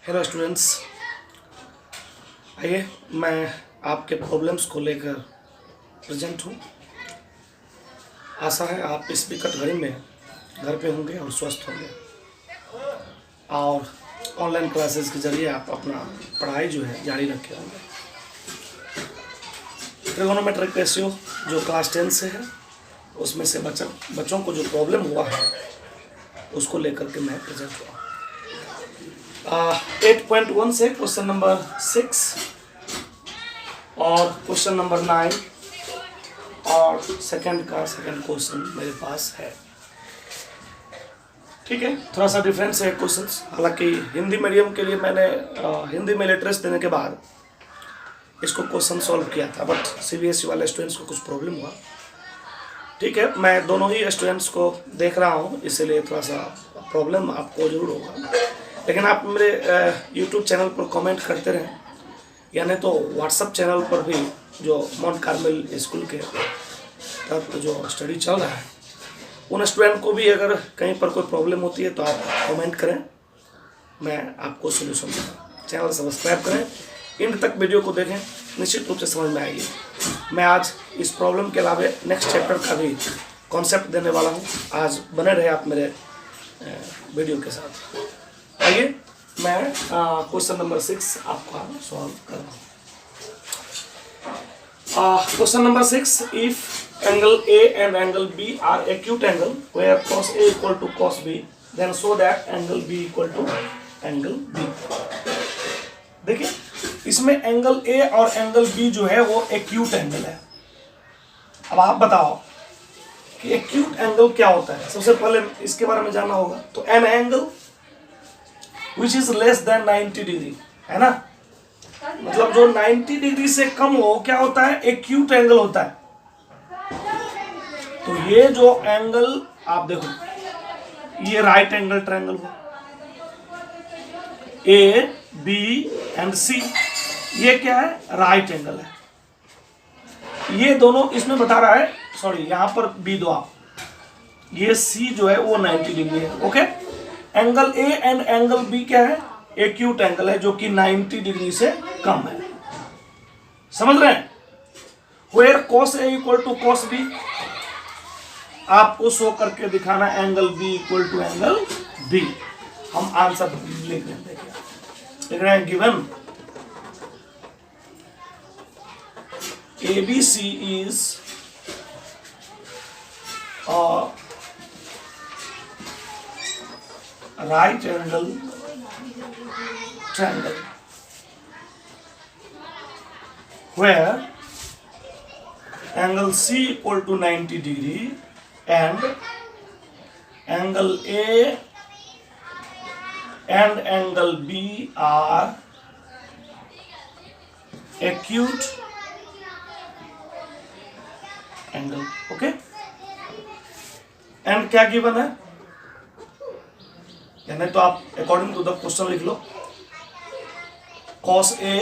Hello students, आइए मैं आपके प्रॉब्लम्स को लेकर प्रेजेंट हूँ। आशा है आप इस विकट घड़ी में घर पे होंगे और स्वस्थ होंगे और ऑनलाइन क्लासेस के जरिए आप अपना पढ़ाई जो है जारी रखे होंगे। ट्रिगोनोमेट्रिक रेशियो जो क्लास 10 से है उसमें से बच्चों को जो प्रॉब्लम हुआ है उसको लेकर के मैं प्रेजेंट हुआ। 8.1 से क्वेश्चन नंबर 6 और क्वेश्चन नंबर 9 और सेकंड क्वेश्चन मेरे पास है। ठीक है, थोड़ा सा डिफरेंस है क्वेश्चंस। हालांकि हिंदी मीडियम के लिए मैंने हिंदी में लिटरेसी देने के बाद इसको क्वेश्चन सॉल्व किया था, बट सीबीएसई वाले स्टूडेंट्स को कुछ प्रॉब्लम हुआ। ठीक है, मैं दोनों ही स्टूडेंट्स को देख रहा हूँ, इसीलिए थोड़ा सा प्रॉब्लम आपको जरूर होगा, लेकिन आप मेरे यूट्यूब चैनल पर कमेंट करते रहें, यानी तो व्हाट्सएप चैनल पर भी जो माउंट कार्मेल स्कूल के तहत जो स्टडी चल रहा है उन स्टूडेंट को भी अगर कहीं पर कोई प्रॉब्लम होती है तो आप कमेंट करें, मैं आपको सोल्यूशन दूँगा। चैनल सब्सक्राइब करें, इन तक वीडियो को देखें, निश्चित रूप से समझ में आएगी। मैं आज इस प्रॉब्लम के अलावा नेक्स्ट चैप्टर का भी कॉन्सेप्ट देने वाला हूँ। आज बने रहे आप मेरे वीडियो के साथ। आइए मैं क्वेश्चन नंबर 6 आपका सॉल्व कर रहा हूँ। Question number 6, if angle A and angle B are acute angle where cos A equal to cos B, then show that angle B equal to angle B। देखिए, इसमें एंगल A और angle B जो है वो acute angle है। अब आप बताओ कि एक्यूट एंगल क्या होता है। सबसे पहले इसके बारे में जानना होगा। तो an angle which is less than 90 degree है ना, मतलब जो 90 डिग्री से कम हो क्या होता है, एक्यूट एंगल होता है। तो ये जो एंगल आप देखो, ये राइट एंगल ट्रायंगल हो, ए बी एंड सी, ये क्या है, राइट एंगल है। ये दोनों इसमें बता रहा है, सॉरी यहां पर बी दो आप, ये सी जो है वो 90 डिग्री है। Okay, angle A and angle B क्या है, एक्यूट एंगल है जो कि 90 डिग्री से कम है। समझ रहे हैं। Where cos A equal to cos B, आपको शो करके दिखाना angle B equal to angle B। हम आंसर लिख रहे हैं given ABC is right angle triangle where angle C equal to 90 degree and angle A and angle B are acute angle। Okay, and क्या given है, यानी तो आप according to the question लिख लो, cos A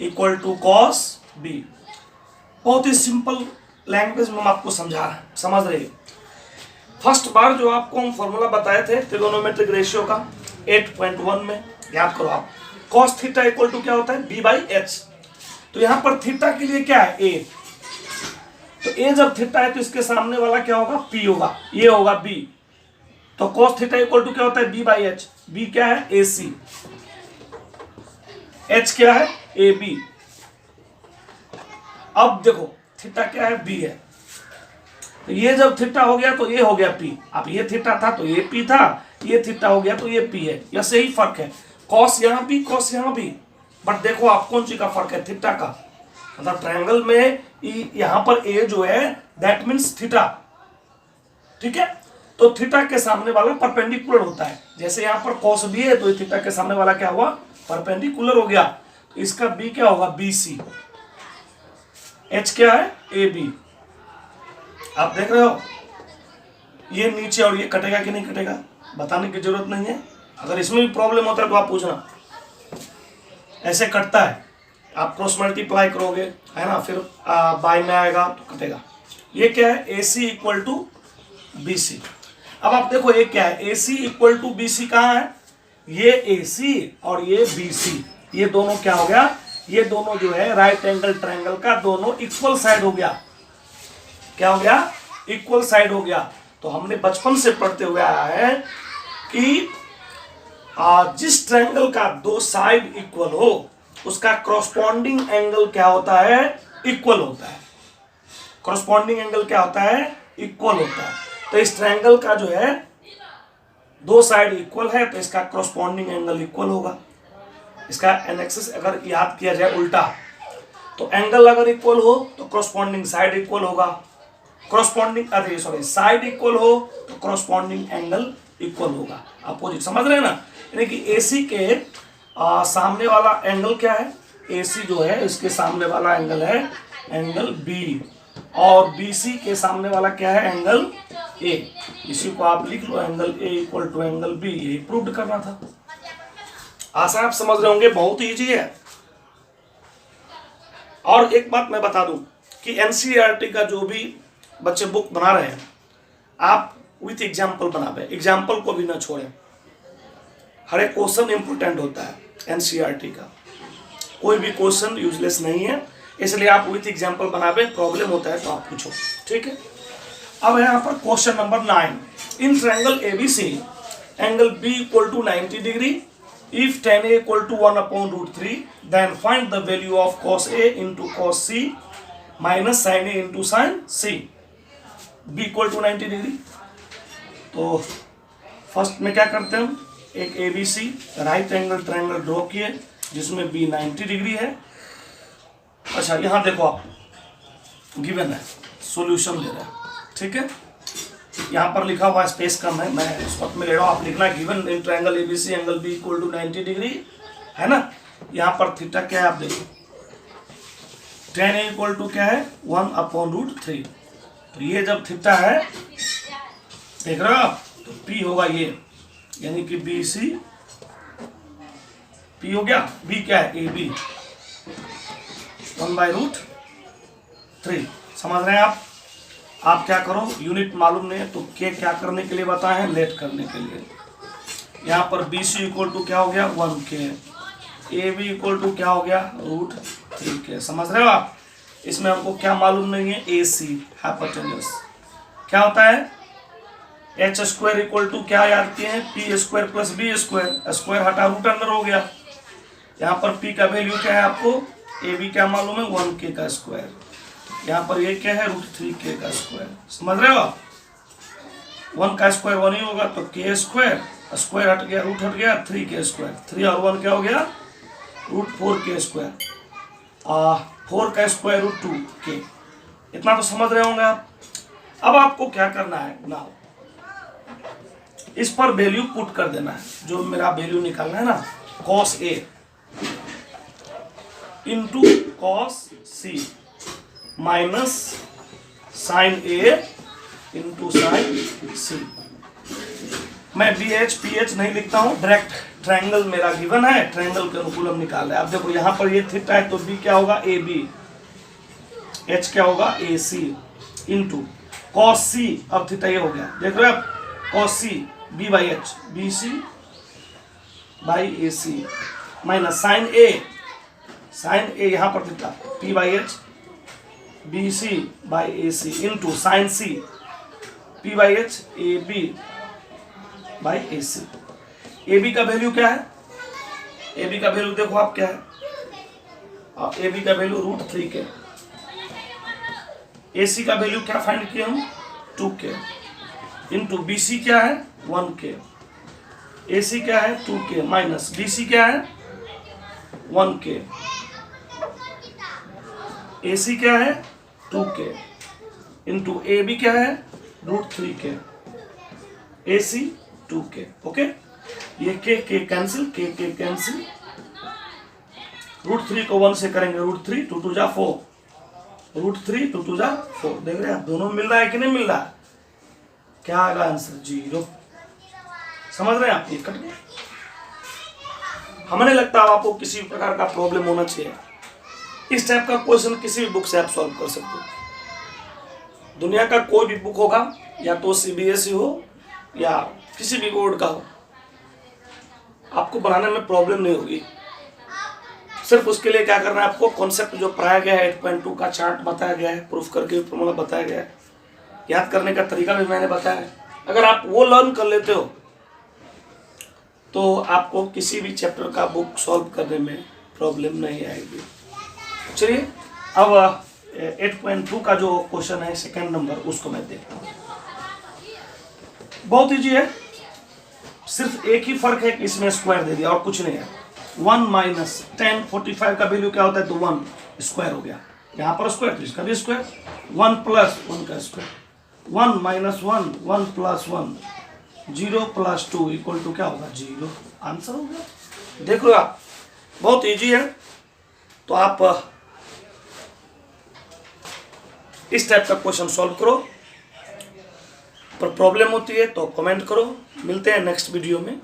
equal to cos B। बहुत ही simple language में हम आपको समझ रहे हैं। फर्स्ट बार जो आपको हम फॉर्मूला बताए थे ट्रिगोनोमेट्रिक रेशियो का 8.1 में, याद करो आप, cos थीटा इक्वल टू क्या होता है, B बाई H। तो यहां पर थीटा के लिए क्या है, A। तो A जब थीटा है तो इसके सामने वाला क्या होगा, P होगा, ये होगा B। तो cos थीटा इक्वल टू क्या होता है, B बाई H। B क्या है, AC। H क्या है, AB। अब देखो थीटा क्या है, B है। तो ये जब थीटा हो गया तो ये हो गया P। अब ये थीटा था तो ये P था, ये थीटा हो गया तो ये P है। यह सही फर्क है, cos यहाँ भी cos यहाँ भी। बट देखो आप कौन सी का फर्क है, थीटा का। मतलब ट्रायंगल में यहां पर A जो है दैट मीन्स थीटा। ठीक है, तो थीटा के सामने वाला परपेंडिकुलर होता है। जैसे यहां पर cos B है तो ये थीटा के सामने वाला क्या हुआ, परपेंडिकुलर हो गया। तो इसका B क्या होगा, BC। H क्या है, AB। आप देख रहे हो, ये नीचे और ये कटेगा कि नहीं कटेगा, बताने की जरूरत नहीं है। अगर इसमें भी प्रॉब्लम होता है तो आप पूछना, ऐसे कटता है। आप क्रॉस मल्टीप्लाई करोगे है ना, फिर बाय में आएगा तो कटेगा। ये क्या है, AC इक्वल टू BC। अब आप देखो ये क्या है, AC इक्वल टू BC कहाँ है, ये AC और ये BC, ये दोनों क्या हो गया, ये दोनों जो है राइट एंगल ट्रायंगल का दोनों इक्वल साइड हो गया। क्या हो गया, इक्वल साइड हो गया। तो हमने बचपन से पढ़ते हुए आया है कि जिस ट्रायंगल का दो साइड इक्वल हो उसका करस्पॉन्डिंग एंगल क्या होता है, इक्वल होता है। करस्पॉन्डिंग एंगल क्या होता है, इक्वल होता है। तो इस ट्रायंगल का जो है दो साइड इक्वल है तो इसका करस्पॉन्डिंग एंगल इक्वल होगा। इसका एनेक्सिस अगर याद किया जाए उल्टा, तो एंगल अगर इक्वल हो तो करस्पॉन्डिंग साइड इक्वल होगा, साइड इक्वल हो तो करस्पॉन्डिंग एंगल इक्वल होगा, अपोजिट। समझ रहे हैं ना, यानी कि AC के सामने वाला एंगल क्या है, AC जो है इसके सामने वाला एंगल है एंगल B, और BC के सामने वाला क्या है, एंगल A। इसी को आप लिख लो, angle A equal to angle B। ये प्रूव करना था, आसान आप समझ रहे होंगे, बहुत इजी है। और एक बात मैं बता दूं कि NCERT का जो भी बच्चे बुक बना रहे हैं, आप विथ एग्जाम्पल बनावे, एग्जाम्पल को भी ना छोड़ें। हर एक क्वेश्चन इंपोर्टेंट होता है NCERT का, कोई भी क्वेश्चन यूजलेस नहीं है, इसलिए आप विथ एग्जाम्पल बनावे। प्रॉब्लम होता है तो आप पूछो, ठीक है। अब यहाँ पर question number 9, in triangle ABC angle B equal to 90 degree, if tan A equal टू 1/√3, then find the value of cos A into cos C minus sin A into sin C, B equal to 90 degree. तो first में क्या करते हैं हम, एक ABC right angle triangle draw किए जिसमें B 90 डिग्री है। अच्छा यहाँ देखो आप गिवन है, सॉल्यूशन ले रहे हैं, ठीक है। यहाँ पर लिखा हुआ स्पेस कम है, मैं इस वक्त में ले रहा हूँ, आप लिखना given in triangle ABC angle B equal to 90 degree, है ना। यहाँ पर थीटा क्या है आप देखो, tan A इक्वल टू क्या है 1/√3। तो ये जब थीटा है देख रहे हो आप, तो P होगा ये, यानी कि BC P हो गया, B क्या है AB 1/√3। समझ रहे हैं आप क्या करो, यूनिट मालूम नहीं है तो के क्या करने के लिए बताए हैं, लेट करने के लिए। यहाँ पर BC इक्वल टू क्या हो गया 1K, AB इक्वल टू क्या हो गया √3K। समझ रहे हो आप, इसमें हमको क्या मालूम नहीं है, AC हाइपोटेन्यूज क्या होता है, h² इक्वल टू क्या याद किए हैं, P² + B², स्क्वायर हटा रूट अंदर हो गया। यहाँ पर P का वैल्यू क्या है आपको, AB क्या मालूम है 1K का स्क्वायर, यहाँ पर ये क्या है √3K का स्क्वायर। समझ रहे हो आप, 1 का स्क्वायर 1 ही होगा, तो K स्क्वायर, स्क्वायर हट गया, रूट हट गया, 3K स्क्वायर, 3 और 1 क्या हो गया √4K स्क्वायर, 4 का स्क्वायर √2K। इतना तो समझ रहे होंगे आप। अब आपको क्या करना है ना, इस पर वैल्यू पुट कर देना है, जो मेरा वैल्यू निकालना है ना, cos A into cos C minus sin A into sin C। मैं BH PH नहीं लिखता हूँ, डायरेक्ट ट्रायंगल मेरा गिवन है, ट्रायंगल के अनुकूल हम निकाल रहे हैं। अब देखो यहाँ पर ये थीटा है तो B क्या होगा AB, H क्या होगा AC इंटू cos C, अब थीटा ये हो गया, देख रहे हो आप, cos C B/H BC by AC minus sin A यहाँ पर theta P/H BC by AC into sin C P/H AB by AC। AB का वैल्यू क्या है, AB का वैल्यू देखो आप क्या है, AB का वैल्यू √3K, AC का वैल्यू क्या फाइंड किए हम 2K, इंटू BC क्या है 1K, AC क्या है 2K माइनस BC क्या है 1K, AC क्या है 2K इंटू AB क्या है √3K, AC 2K। ओके, ये K कैंसिल, K कैंसिल, √3 को 1 से करेंगे √3, 2 2 जा 4, √3 2 2 जा 4। देख रहे हैं आप, दोनों मिल रहा है कि नहीं मिल रहा है, क्या आएगा आंसर 0। समझ रहे हैं आप, ये कट गया। हमें नहीं लगता आपको किसी प्रकार का प्रॉब्लम होना चाहिए। इस टाइप का क्वेश्चन किसी भी बुक से आप सॉल्व कर सकते हो। दुनिया का कोई भी बुक होगा, या तो CBSE हो या किसी भी बोर्ड का हो, आपको बनाने में प्रॉब्लम नहीं होगी। सिर्फ उसके लिए क्या करना है, आपको कॉन्सेप्ट जो पढ़ाया गया है 8.2 का चार्ट बताया गया है, प्रूफ करके फॉर्मूला बताया गया है, याद करने का तरीका भी मैंने बताया है। अगर आप वो लर्न कर लेते हो तो आपको किसी भी चैप्टर का बुक सॉल्व करने में प्रॉब्लम नहीं आएगी। चलिए अब 8.2 का जो क्वेश्चन है सेकंड नंबर, उसको मैं देखता हूँ। बहुत इजी है, सिर्फ एक ही फर्क है कि इसमें स्क्वायर दे दिया और कुछ नहीं है। 1 माइनस 10 45 का वैल्यू क्या होता है, तो 1 स्क्वायर हो गया, यहाँ पर स्क्वायर तो इसका भी स्क्वायर, 1 प्लस 1 का square, 1 minus 1 1 plus 1 0 plus 2 equal to क्या होगा, 0। आंसर हो गया। देख लो आप, बहुत इजी है। तो आप इस टाइप का क्वेश्चन सॉल्व करो, पर प्रॉब्लम होती है तो कमेंट करो। मिलते हैं नेक्स्ट वीडियो में।